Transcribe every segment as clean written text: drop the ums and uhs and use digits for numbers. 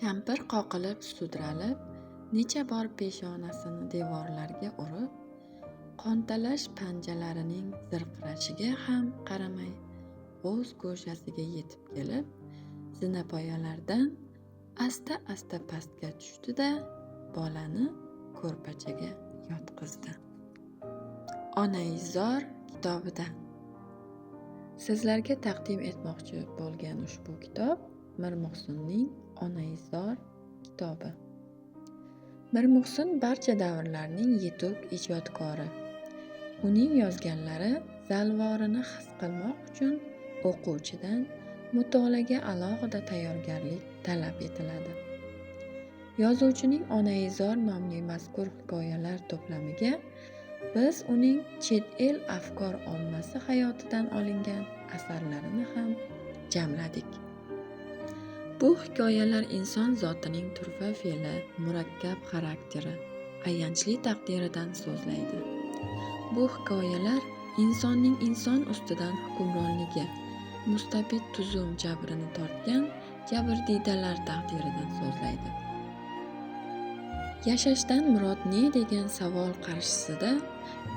Kampir qoqilib sudralib, necha bor peshonasini devorlarga urib, qontalash panjalarining zirqirashiga ham qaramay o'z go'shasiga yetib kelib, zinapoyalardan asta-asta pastga tushdi-da, bolani ko'rpachaga yotqizdi. Onaizor kitobidan sizlarga taqdim etmoqchi bo'lgan ushbu kitob Mirmuhsinning Onaizor kitobi. Mirmuhsin barcha davrlarning yetuk ijodkori. Uning yozganlari zalvorini his qilmoq uchun o'quvchidan mutolaaga alohida tayyorgarlik talab etiladi. Yozuvchining Onaizor nomli mazkur hikoyalar to'plamiga biz uning chet el afkor ommasi hayotidan olingan asarlarini ham jamladik. Bu hikoyalar inson zotining turfa fe'li, murakkab xarakteri, ayanchli taqdiridan so'zlaydi. Bu hikoyalar insonning inson ustidan hukmronligi, mustabid tuzum jabrini tortgan jabrdiydalar taqdiridan so'zlaydi. Yashashdan murod ne degan savol qarshisida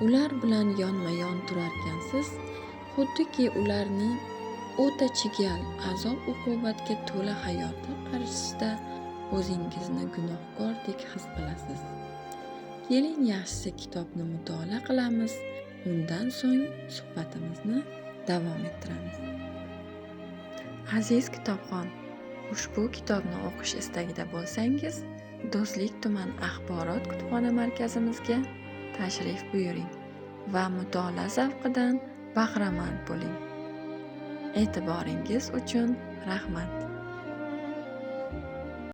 ular bilan yonma-yon turarkansiz, xuddiki ularning o'ta chigal, azob-uqubatga to'la hayoti qarshisida o'zingizni gunohkordek his qilasiz. Keling, yaxshisi kitobni mutolaa qilamiz, undan so'ng suhbatimizni davom ettiramiz. Aziz kitobxon, ushbu kitobni o'qish istagida bo'lsangiz, Do'stlik tuman axborot kutubxona markazimizga tashrif buyuring va mutolaa zavqidan bahramand bo'ling. E'tiboringiz uchun rahmat.